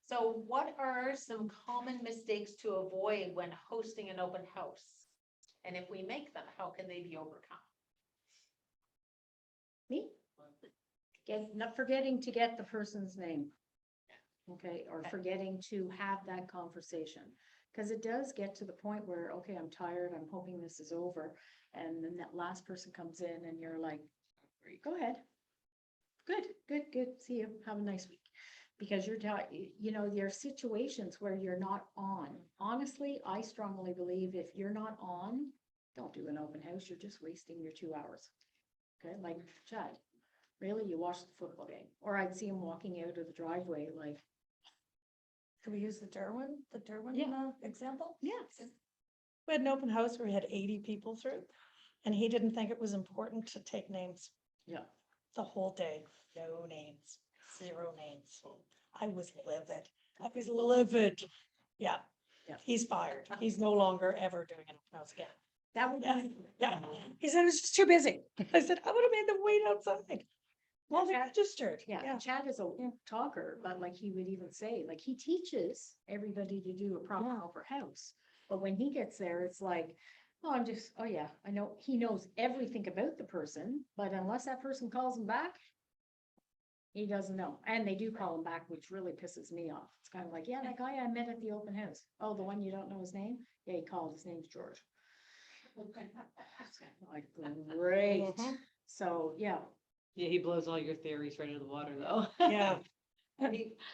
So what are some common mistakes to avoid when hosting an open house? And if we make them, how can they be overcome? Me? Not forgetting to get the person's name. Okay, or Okay. forgetting to have that conversation. Cause it does get to the point where, okay, I'm tired, I'm hoping this is over. And then that last person comes in and you're like, go ahead. Good, see you, have a nice week. Because there are situations where you're not on. Honestly, I strongly believe if you're not on, don't do an open house, you're just wasting your 2 hours. Okay, like Chad, really, you watched the football game, or I'd see him walking out of the driveway like, Can we use the Derwin Yeah. example? yes. We had an open house where we had 80 people through, and he didn't think it was important to take names Yeah. the whole day, no names. 0 names. I was livid. I was livid. Yeah. Yeah. He's fired. He's no longer ever doing an open house again. That would Yeah, be. yeah. He said it's just too busy. I said, I would have made them wait outside. Well, they Chad- registered. Yeah, Chad is a talker, but like he would even say, like he teaches everybody to do a proper Yeah. open house. But when he gets there, it's like, oh, oh yeah, I know, he knows everything about the person, but unless that person calls him back, he doesn't know. And they do call him back, which really pisses me off. It's kind of like, yeah, that guy I met at the open house. Oh, the one you don't know his name? Yeah, he called, his name's George. Like, great. Mhm. So, yeah, Yeah, he blows all your theories right out of the water, though. Yeah.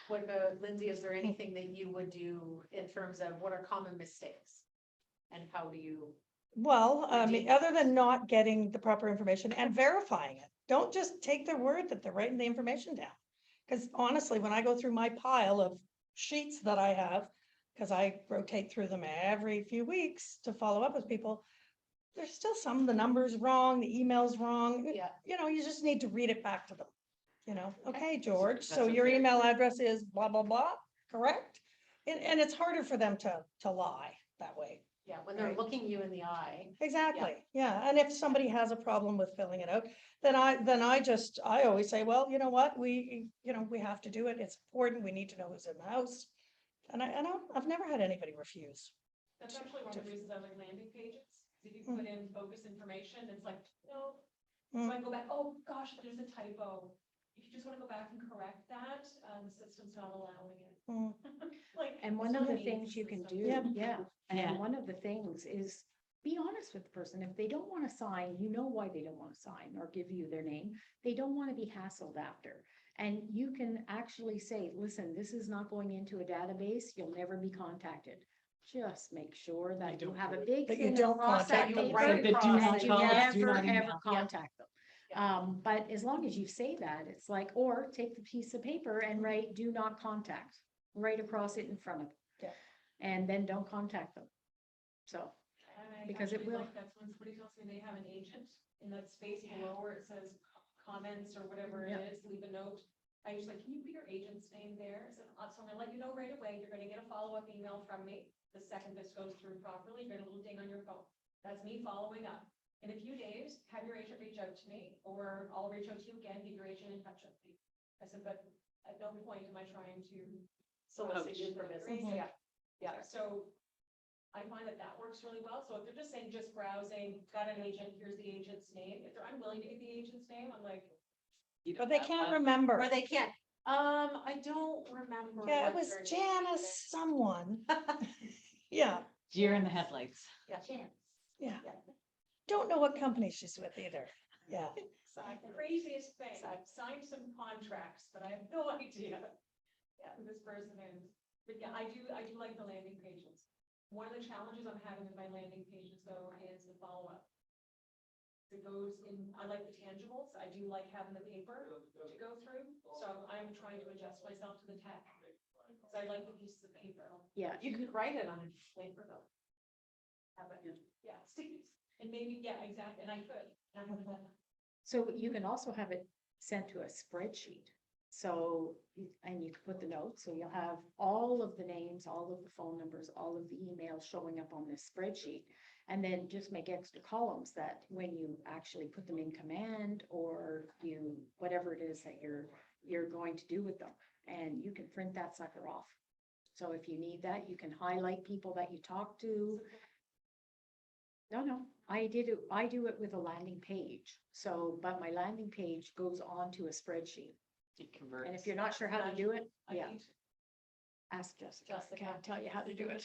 What about, Lindsay, is there anything that you would do in terms of what are common mistakes? And how do you? Well, Redeem other than not getting the proper information and verifying it, don't just take their word that they're writing the information down. Because honestly, when I go through my pile of sheets that I have, because I rotate through them every few weeks to follow up with people, there's still some of the numbers wrong, the email's wrong. Yeah. You know, you just need to read it back to them. You know, okay, George, That's so a your very- email address is blah, blah, blah, correct? And it's harder for them to lie that way. Yeah, when they're Right. looking you in the eye. Exactly, yeah, and if somebody has a problem with filling it out, then I always say, well, you know what, we have to do it, it's important, we need to know who's in the house. And I've never had anybody refuse. That's actually one of the reasons I like landing pages. If you Mm. put in focus information, it's like, no. So Mm. I go back, oh gosh, there's a typo. If you just want to go back and correct that, the system's not allowing it. Mm. Like. and one so of the many things you can instances do, of- Yeah. and Yeah. one of the things is be honest with the person. If they don't want to sign, you know why they don't want to sign or give you their name. They don't want to be hassled after. And you can actually say, listen, this is not going into a database. You'll never be contacted. Just make sure that you have a big That you thing don't across that contact you them. paper. write The do across not And you call us, do never, not ever email. contact them. But as long as you say that, it's like, or take the piece of paper and write, do not contact, right across it in front of them. Yeah. And then don't contact them. So, And I Because it actually will. like That's when somebody tells me they have an agent in that space below where it says comments or whatever it Yeah. is, leave a note. I was like, can you put your agent's name there? So I'm gonna let you know right away, you're gonna get a follow-up email from me. The second this goes through properly, you're gonna get a little ding on your phone. That's me following up. In a few days, have your agent reach out to me, or I'll reach out to you again, get your agent in touch with me. I said, but at no point am I trying to. Solicit you for business, Mhm. yeah. Yeah. So I find that that works really well. So if they're just saying, just browsing, got an agent, here's the agent's name. If they're unwilling to give the agent's name, I'm like, You But don't they have can't one. remember. Or they can't, I don't remember. Yeah, it what was their name Janice is. someone. Yeah, Deer in the headlights. Yeah. yeah. Don't know what company she's with either. Yeah. the craziest thing, Exactly. I've signed some contracts, but I have no idea. Who this person is. But yeah, I do like the landing pages. One of the challenges I'm having with my landing pages though is the follow-up. It goes in, I like the tangibles. I do like having the paper to go through. So I'm trying to adjust myself to the tech. Cause I like the pieces of paper. yeah, You could write it on a paper though. Have it, Yeah, stickies. And maybe, yeah, exactly. And I could. And I haven't done that. so you can also have it sent to a spreadsheet. So, and you can put the notes, so you'll have all of the names, all of the phone numbers, all of the emails showing up on this spreadsheet. And then just make extra columns that when you actually put them in command or you, whatever it is that you're going to do with them. And you can print that sucker off. So if you need that, you can highlight people that you talk to. No, I do it with a landing page. So, but my landing page goes onto a spreadsheet. It converts. And if you're not sure how to do it, I yeah, need- ask Jessica. I Jessica. can't tell you how to do it.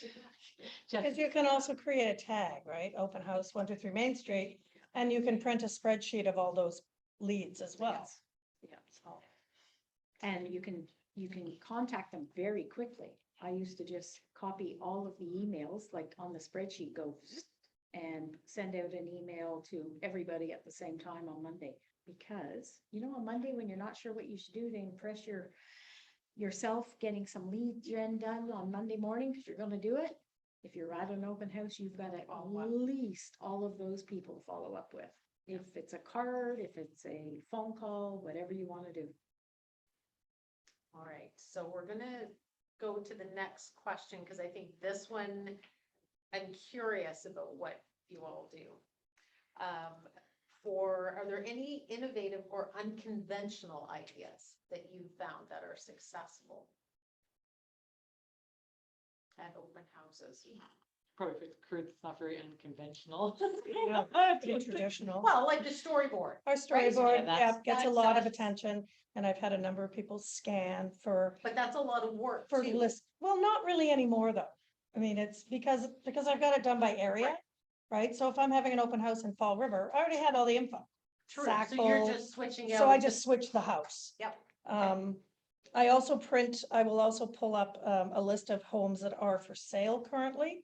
Because you can also create a tag, right? Open house 123 Main Street, and you can print a spreadsheet of all those leads as well. Yes. Yeah. And you can contact them very quickly. I used to just copy all of the emails, like on the spreadsheet, go and send out an email to everybody at the same time on Monday. Because, on Monday, when you're not sure what you should do to impress yourself getting some lead gen done on Monday morning, because you're gonna do it. If you're at an open house, you've got at least all of those people to follow up with. If it's a card, if it's a phone call, whatever you wanna do. All right, so we're gonna go to the next question, because I think this one, I'm curious about what you all do. Are there any innovative or unconventional ideas that you found that are successful at open houses? Probably for the crew, it's not very unconventional. Pretty traditional. Well, like the storyboard. Our right? storyboard, Yeah, that's- gets a lot of that's- attention, and I've had a number of people scan for But that's a lot of work for too. list, well, not really anymore, though. I mean, it's because I've got it done by area, right? So if I'm having an open house in Fall River, I already had all the info. True, so you're Sackville, just switching out. So I the- just switched the house. Yep. I will also pull up a list of homes that are for sale currently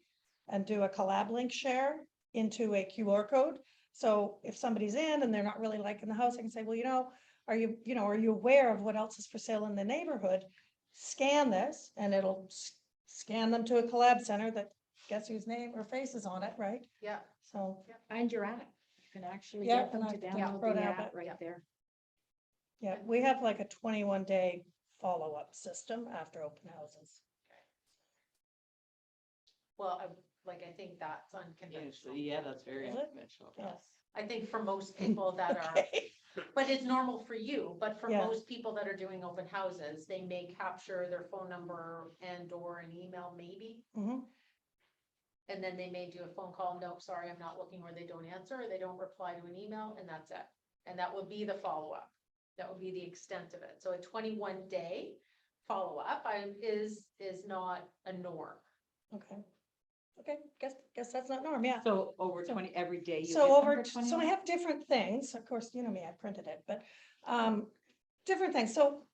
and do a collab link share into a QR code. So if somebody's in and they're not really liking the house, I can say, well, are you aware of what else is for sale in the neighborhood? Scan this and it'll scan them to a collab center that guess whose name or face is on it, right? Yeah, So, And your app, you can actually Yeah, get them and to I can download throw the down app that- right yeah. there. yeah, we have like a 21-day follow-up system after open houses. well, I think that's unconventional. Yeah, that's very Is it? unconventional. Yes. I think for most people that are, Okay. but it's normal for you, but for Yeah. most people that are doing open houses, they may capture their phone number and or an email maybe. Mhm. And then they may do a phone call, no, sorry, I'm not looking, or they don't answer, or they don't reply to an email, and that's it. And that would be the follow-up. That would be the extent of it. So a 21-day follow-up is not a norm. Okay. Okay, guess that's not norm, yeah. So over So- 20, every day you. So get over, number so 21? I have different things, of course, you know me, I printed it, but, different things, so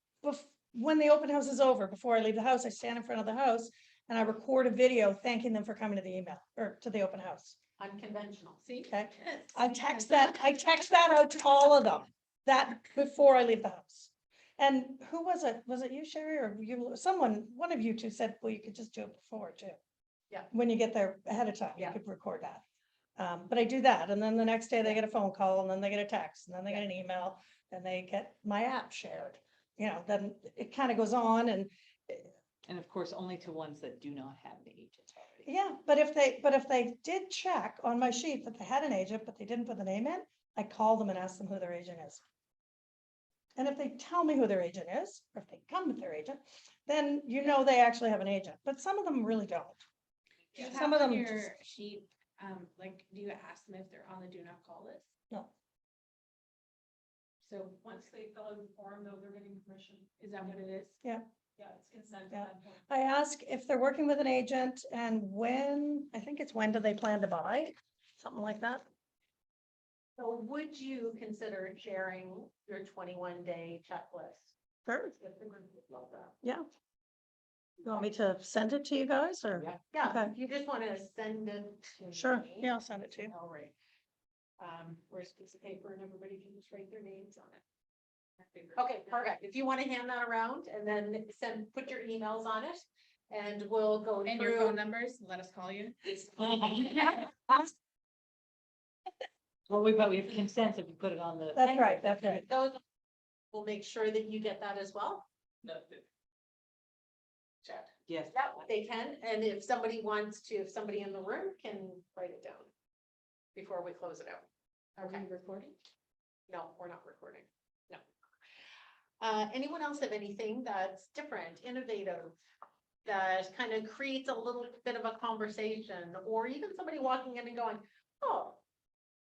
when the open house is over, before I leave the house, I stand in front of the house and I record a video thanking them for coming to the email, or to the open house, Unconventional, see? okay? I text that out to all of them, that before I leave the house. And who was it? Was it you, Sherry, or one of you two said, well, you could just do it before too. Yeah. When you get there ahead of time, you Yeah. could record that. But I do that, and then the next day they get a phone call, and then they get a text, and then they get an email, and they get my app shared. Then it kind of goes on, and And of course, only to ones that do not have the agent already. yeah, but if they did check on my sheet that they had an agent, but they didn't put the name in, I call them and ask them who their agent is. And if they tell me who their agent is, or if they come with their agent, then they actually have an agent, but some of them really don't. Do you Some have of on them your just- sheet, do you ask them if they're on the do not call list? No, So once they fill out the form, though, they're getting permission. Is that what it is? Yeah, it's consent at Yeah. that point. I ask if they're working with an agent and I think it's when do they plan to buy, something like that. So would you consider sharing your 21-day checklist? Sure. If the group would love that. Yeah. You want me to send it to you guys, or? Yeah, Okay. if you just want to send it to Sure, me. yeah, I'll send it to you. All right. Where's a piece of paper and everybody can just write their names on it. Okay, perfect. If you want to hand that around and then put your emails on it and we'll go And your through. phone numbers, let us call you. Well, but we have consent if you put it on the. That's right, that's right. Those, we'll make sure that you get that as well. Check. Yes. Yeah, they can, and if somebody in the room can write it down before we close it out. Are Okay, we recording? no, we're not recording, no. Anyone else have anything that's different, innovative, that kind of creates a little bit of a conversation, or even somebody walking in and going, oh,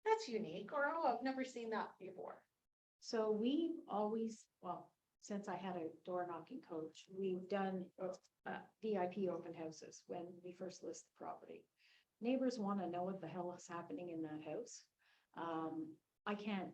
that's unique, or oh, I've never seen that before. So we always, well, since I had a door knocking coach, we've done VIP open houses when we first list the property. Neighbors want to know what the hell is happening in that house. I can't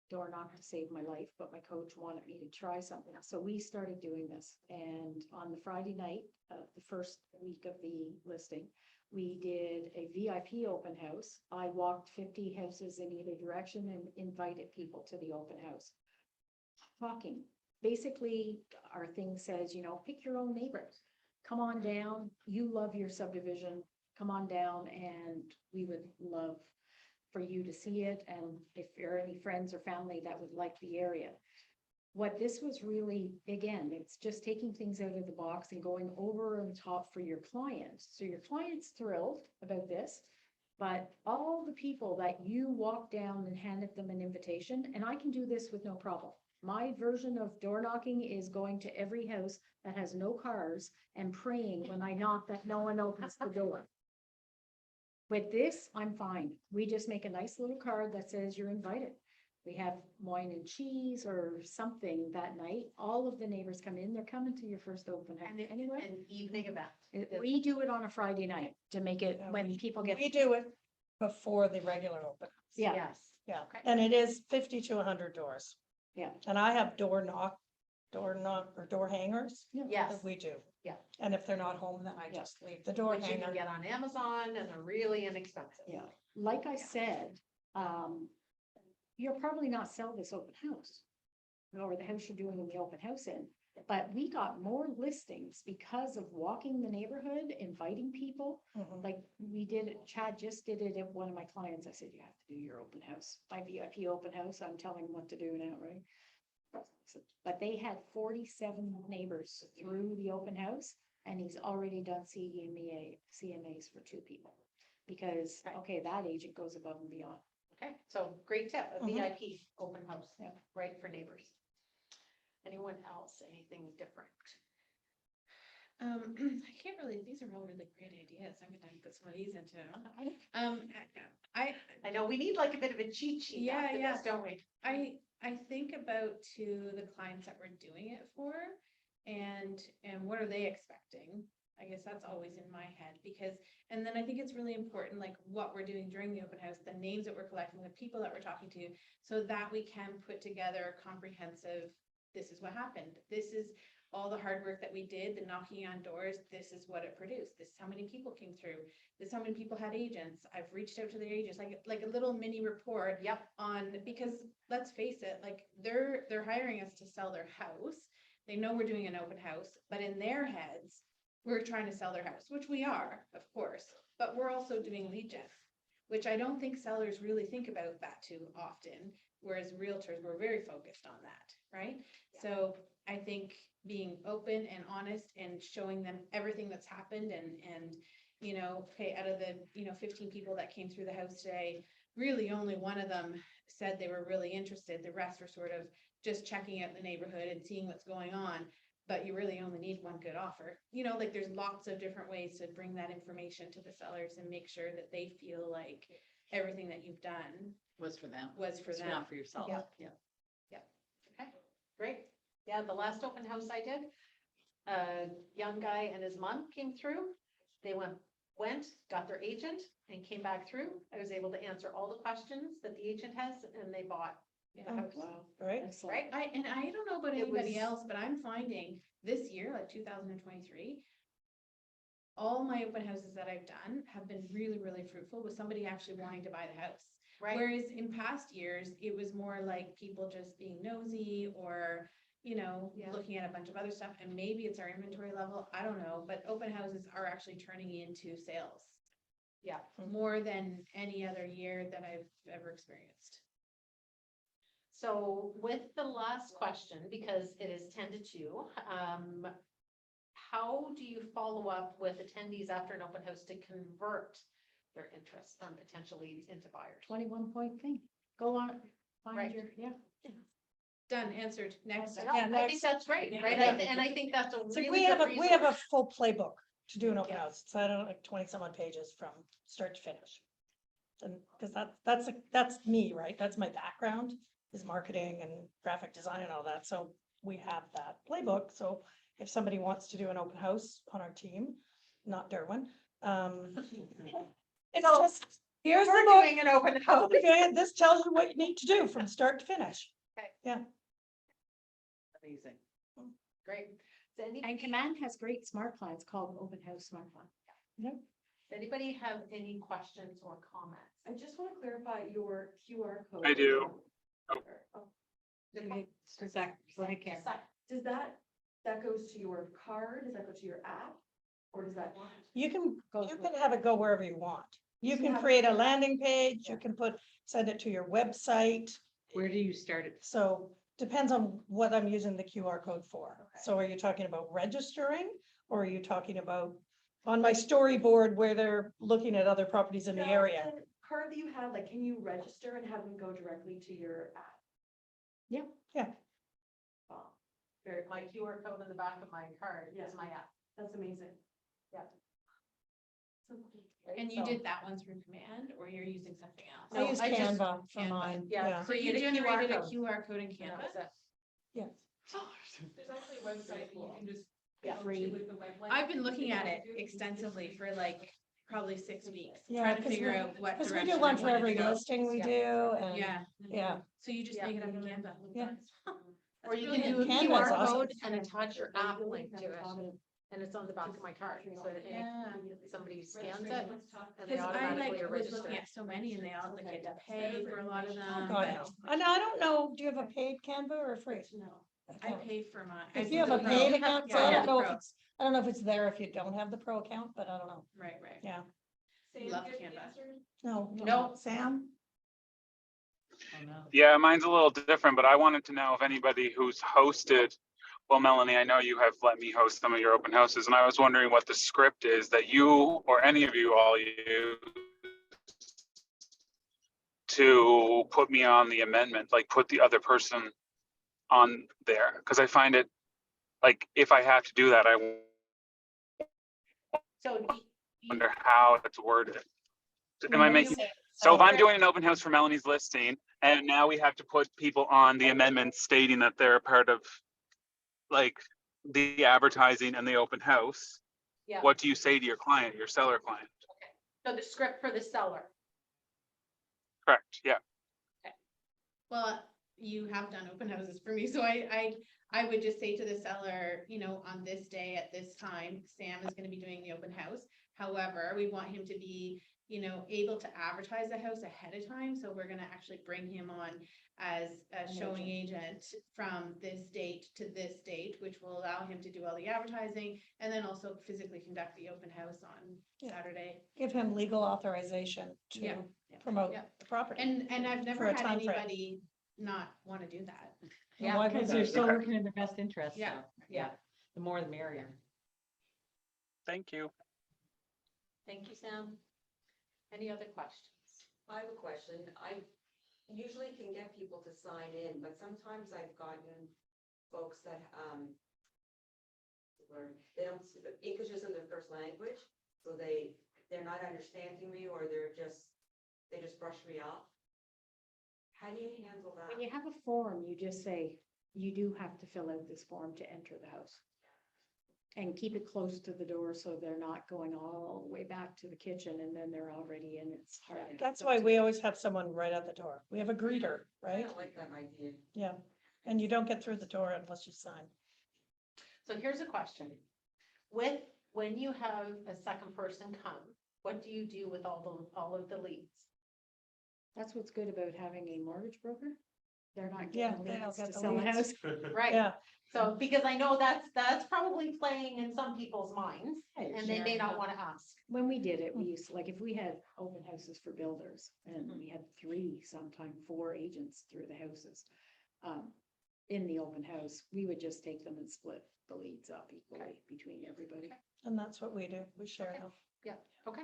door knock to save my life, but my coach wanted me to try something. So we started doing this, and on the Friday night, the first week of the listing, we did a VIP open house. I walked 50 houses in either direction and invited people to the open house. Talking, basically, our thing says, pick your own neighbors. Come on down, you love your subdivision, come on down, and we would love for you to see it, and if there are any friends or family that would like the area. what this was really, again, it's just taking things out of the box and going over on top for your clients. So your client's thrilled about this. But all the people that you walk down and handed them an invitation, and I can do this with no problem. My version of door knocking is going to every house that has no cars and praying when I knock that no one opens the door. With this, I'm fine. We just make a nice little card that says you're invited. We have wine and cheese or something that night. All of the neighbors come in, they're coming to your first open house anyway. An evening event. We do it on a Friday night to make it Yeah, when people get. We do it before the regular open. house. Yeah. Yes. Yeah, Okay. and it is 50 to 100 doors. Yeah. And I have door knock or door hangers Yes. that we do. Yeah. And if they're not home, then I Yeah. just leave the door Which you can hanger. get on Amazon and are really inexpensive. Yeah, like I said, you'll probably not sell this open house. Or the house you're doing in the open house in, but we got more listings because of walking the neighborhood, inviting people. Mhm. Like we did, Chad just did it at one of my clients. I said, you have to do your open house, my VIP open house. I'm telling them what to do now, right? But they had 47 neighbors through the open house and he's already done CMAs for 2 people. Because, Right. okay, that agent goes above and beyond. Okay, so great tip, a Mhm. VIP open house, Yeah. right, for neighbors. Anyone else, anything different? I can't really, these are all really great ideas. I'm gonna put some of these into. I know, we need like a bit of a cheat sheet Yeah, after yeah. this, don't we? I think about to the clients that we're doing it for and what are they expecting? I guess that's always in my head because, and then I think it's really important, like what we're doing during the open house, the names that we're collecting, the people that we're talking to, so that we can put together a comprehensive, this is what happened. This is all the hard work that we did, the knocking on doors, this is what it produced. This is how many people came through. This is how many people had agents. I've reached out to their agents, like a little mini report Yep. on, because let's face it, like they're hiring us to sell their house. They know we're doing an open house, but in their heads, we're trying to sell their house, which we are, of course, but we're also doing lead gen, which I don't think sellers really think about that too often. Whereas realtors, we're very focused on that, right? So I think being open and honest and showing them everything that's happened and, you know, okay, out of the, 15 people that came through the house today, really only one of them said they were really interested. The rest were sort of just checking out the neighborhood and seeing what's going on. But you really only need one good offer. Like there's lots of different ways to bring that information to the sellers and make sure that they feel like everything that you've done Was for them. was for It's them. not for yourself. Yeah. Okay, great. Yeah, the last open house I did, a young guy and his mom came through. They went, got their agent and came back through. I was able to answer all the questions that the agent has and they bought the Yeah. house. Right? Excellent. Right? I don't know about It anybody was- else, but I'm finding this year, like 2023, all my open houses that I've done have been really, really fruitful with somebody actually wanting to buy the house. Right, Whereas in past years, it was more like people just being nosy or, Yeah. looking at a bunch of other stuff. And maybe it's our inventory level, I don't know, but open houses are actually turning into sales yeah. more than any other year that I've ever experienced. So with the last question, because it is 10 to 2, how do you follow up with attendees after an open house to convert their interest from potential leads into buyers? 21-point thing. Go on, find Right. your, yeah. Done, answered, next. No, Yeah, I think that's great, right? And I think that's a So really we good have a resource. full playbook to do an open Yeah. house. So I don't know, like 20 some odd pages from start to finish. And because that's me, right? That's my background is marketing and graphic design and all that. So we have that playbook. So if somebody wants to do an open house on our team, not Derwin, it's just, here's the We're book. doing an open house. Okay, this tells you what you need to do from start to finish. Amazing. Great. Does And Command has great smart plans called Open House Smart Plan. Does anybody have any questions or comments? I just want to clarify your QR code. I do. Does that goes to your card? Does that go to your app? Or does that? You can Goes have it go wherever you want. You You can have- create a landing page, you Yeah. can send it to your website. Where do you start it? So depends on what I'm using the QR code for. So are you talking about registering, or are you talking about on my storyboard where they're looking at other properties in the No, area? the Card that you have, like, can you register and have them go directly to your app? Oh, very, My QR code in the back of my card Yeah. is my app. that's amazing. right? And you So- did that one through command, or you're using something else? I use I just- Canva for Canva. mine, Yeah. yeah. So You you get a QR generated a code. QR code in And that Canva? was it. Yes. There's actually a website that you can just Yeah. go to with the web link. I've been looking at it You can extensively for like probably 6 weeks, Yeah, trying to 'cause figure we- out what Because we direction do one I for wanted to every go. listing we Yeah. do, and, Yeah, yeah. so you just Yeah. make it up in Canva. Yeah. Or you That's can do a brilliant. QR Canva's awesome. code and attach your app link to it, and it's on the back of my card, so that Yeah. if somebody scans it, Registration was tough. and they Cause I automatically are like was looking registered. at so many and they all like had to pay for a lot of them, God, but no. I don't know, do you have a paid Canva or a free? No. I pay for mine. I If do you have the a pro. paid account, so Yeah, I yeah, don't know if pro. I don't know if it's there if you don't have the pro account, but I don't know, Right, right. yeah. Sam, Love good Canva. answer. No. No. Sam? Yeah, mine's a little different, but I wanted to know if anybody who's hosted, well, Melanie, I know you have let me host some of your open houses, and I was wondering what the script is that you or any of you all use to put me on the amendment, like put the other person on there, because I find it, like, if I have to do that, I So. wonder how it's worded. Am I When making? you- So if I'm doing an open house for Melanie's listing, and now we have to put people on the amendment stating that they're a part of, like, the advertising and the open house, Yeah. what do you say to your client, your seller client? So the script for the seller. Correct, yeah. Well, you have done open houses for me, so I would just say to the seller, you know, on this day at this time, Sam is gonna be doing the open house. However, we want him to be, you know, able to advertise the house ahead of time, so we're gonna actually bring him on as a showing agent from this date to this date, which will allow him to do all the advertising and then also physically conduct the open house on Yeah. Saturday. Give him legal authorization Yeah. to promote Yeah. the property. And I've never For a had time frame. anybody not wanna do that. And why would Because they? you're still Okay. working in their best interest. Yeah. so, Yeah, the more the merrier. Thank you. Thank you, Sam. Any other questions? I have a question. I usually can get people to sign in, but sometimes I've gotten folks that, where they don't, English isn't their first language, so they're not understanding me, or they just brush me off. How do you handle that? When you have a form, you just say, you do have to fill out this form to enter the house. And keep it close to the door so they're not going all the way back to the kitchen and then they're already in, it's hard. That's why we always have someone right at the door. We have a greeter, I right? don't like that idea. Yeah, and you don't get through the door unless you sign. So here's a question. When you have a second person come, what do you do with all of the leads? That's what's good about having a mortgage broker. They're not Yeah, getting they don't leads get to the sell a leads. house. Right, Yeah, so because I know that's probably playing in some people's minds and they may not want to ask. When we did it, we used, like, if we had open houses for builders and we had 3, sometimes 4 agents through the houses. In the open house, we would just take them and split the leads up equally between everybody. and that's what we do. We share them. Okay,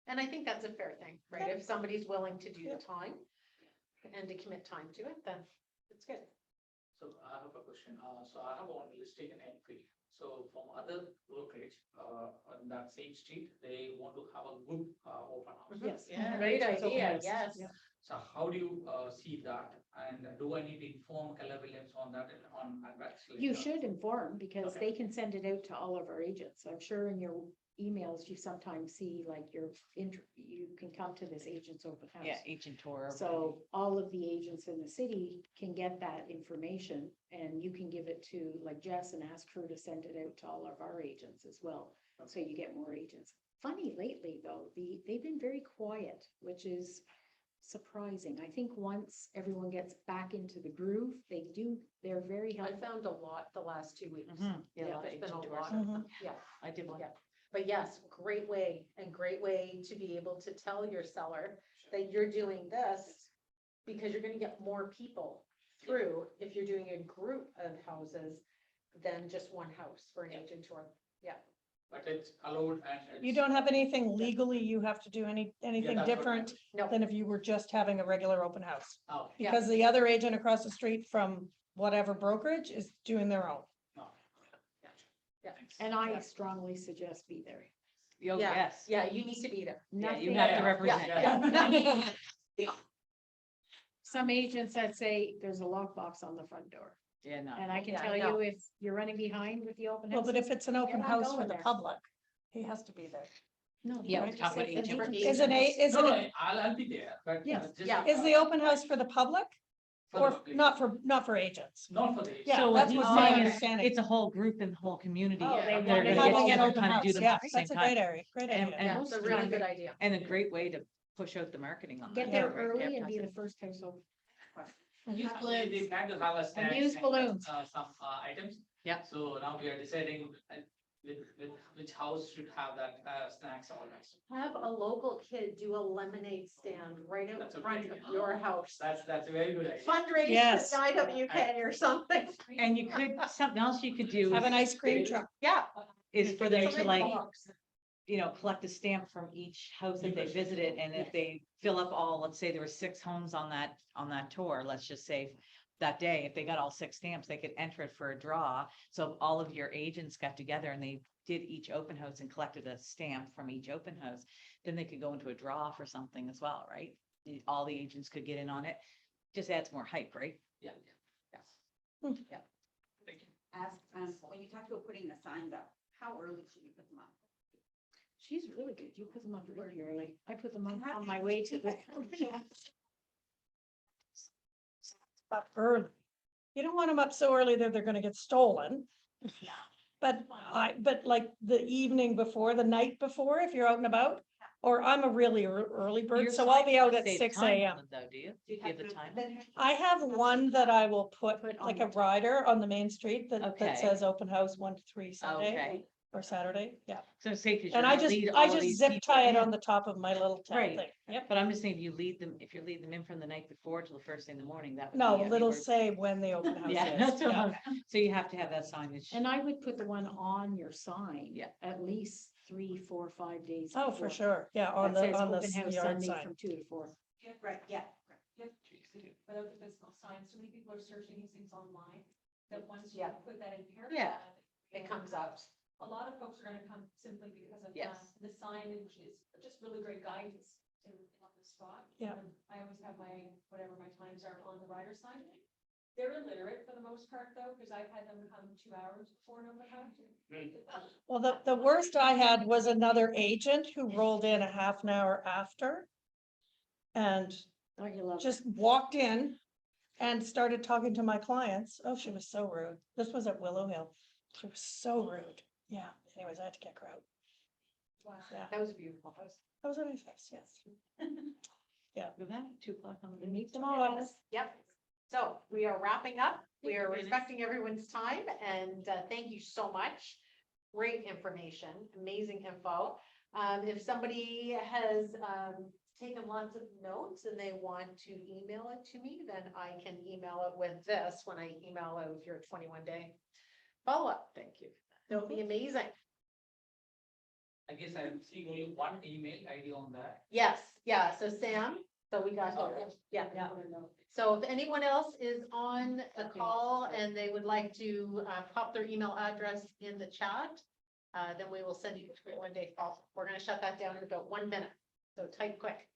and I think that's a fair thing, right? If somebody's willing to do the time and to commit time to it, then it's good. So I have a question. So I have one listing in Enfield. So from other brokerage, on that same street, they want to have a good open house. Yes. Yeah, Great It's open idea, house. yes. Yeah. So how do you see that? And do I need to inform Keller Williams on that and on adverts? You should inform because Okay. they can send it out to all of our agents. I'm sure in your emails, you sometimes see like you can come to this agent's open house. Yeah, agent tour. So all of the agents in the city can get that information and you can give it to like Jess and ask her to send it out to all of our agents as well. So you get more agents. Funny lately though, they've been very quiet, which is surprising. I think once everyone gets back into the groove, they're very I helpful. found a lot the last 2 weeks. Mhm, yeah, a Yeah, lot of there's been a agent tours. lot. Mhm. Yeah, I did one. Yeah. but yes, great way to be able to tell your seller that you're doing this because you're gonna get more people through, if you're doing a group of houses, then just one house for an agent or, But it's allowed and. You don't have anything legally, you have to do anything that's what- different no. than if you were just having a regular open house. Oh, Yeah. Because the other agent across the street from whatever brokerage is doing their own. no. Yeah. Thanks. And I strongly suggest be there. Oh, Yeah. yes. Yeah, you need to be there. Yeah, you Nothing- have to Yeah, represent. yeah. Some agents that say there's a lockbox on the front door. Yeah, no. And I can Yeah, tell no. you, if you're running behind with the open Well, house. but if it's an open not house for going the there. public, he has to be there. No. Yeah, right, it's not just what like the agent- different Is it a, agents. is No, it, no, I'll be there, but. Yes, just, yeah. is the open house for the public for the or public. not for agents? Not for the. Yeah, So that's what what he's my saying is, understanding. it's a whole group and whole community. Oh, they They're want gonna to get Having an together, open kind of do house, them yeah, at the same that's a time. great area, great And- idea. and Yeah, it's a really good idea. And a great way to push out the marketing on that. Get there right, early and advertise be it. the first house open. Use They plan to have a snack. use balloons. Some items. Yeah. So now we are deciding which house should have that snacks always. Have a local kid do a lemonade stand right out That's a front great of idea. your house. That's a very good idea. Fundraise Yes. for IWK or something. And you could, something else you could do Have an ice cream truck. Yeah. is for them to Something like, box. collect a stamp from each house that they visited, and if they fill up all, let's say there were 6 homes on that tour, let's just say that day, if they got all 6 stamps, they could enter it for a draw. So if all of your agents got together and they did each open house and collected a stamp from each open house, then they could go into a draw for something as well, right? All the agents could get in on it. Just adds more hype, right? Yeah. Yes. Thank you. Ask, when you talk about putting the signs up, how early should you put them up? She's really good. You put them up very early. I put them on my way to the. Up early. You don't want them up so early that they're gonna get stolen. But but like the evening before, the night before, if you're out and about, or I'm a really early bird, Your so I'll sign be out doesn't at say the 6 time on a.m. it Though, do you? Do you Give the time? I have one that I will put Put on like the a rider on the main street that Okay. says open house 1 to 3 Sunday Okay, or Saturday, yeah. so say, 'cause And you're I gonna just, lead I all just these zip people tie it in. on the top of my little tent Right. thing, yep. But I'm just saying, if you lead them in from the night before till the first thing in the morning, that would No, be little everywhere. say when the open house Yeah, is. that's what yeah. I'm- so you have to have that signage. And I would put the one on your sign. Yeah. At least 3, 4, 5 days. Oh, before. for sure, yeah, on That the, says on the open house yard Sunday sign. from 2 to 4. Right, yeah. Without the physical signs, so many people are searching these things online, that once you Yeah. put that in here. Yeah. It comes up. A lot of folks are gonna come simply because of Yes. the signage is just really great guidance on the spot. Yeah. I always have whatever my times are on the rider sign. They're illiterate for the most part though, because I've had them come 2 hours before an open house. Well, the worst I had was another agent who rolled in a half an hour after. And Don't you love it? just walked in and started talking to my clients. Oh, she was so rude. This was at Willow Hill. She was so rude. Yeah, anyways, I had to kick her out. Wow. Yeah, That was a beautiful house. that was a nice house, yes. With that, 2 o'clock on the. Meet tomorrow. Yep. So we are wrapping up. We are respecting everyone's time and thank you so much. Great information, amazing info. If somebody has taken lots of notes and they want to email it to me, then I can email it with this when I email out your 21-day follow-up. Thank you. That would be amazing. I guess I'm seeing only one email ID on that. Yes, yeah, so Sam, so we got, yeah. So if anyone else is on the call and they would like to pop their email address in the chat, then we will send you a 21-day follow. We're gonna shut that down in about 1 minute. So type quick.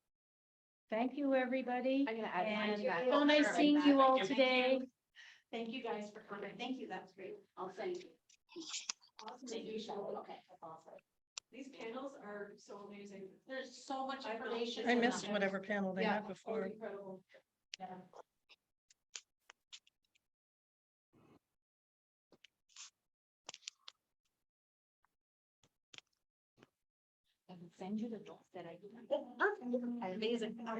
Thank you, everybody. I'm gonna add mine And to that. so nice seeing you all Thank you. today. Thank you guys for coming. Thank you, that's great. I'll send you. Thank you, Cheryl. Okay, that's awesome. These panels are so amazing. There's so much I know. information. I in missed them. whatever panel they Yeah. had before. Incredible. Yeah. I will send you the docs that I did. Amazing.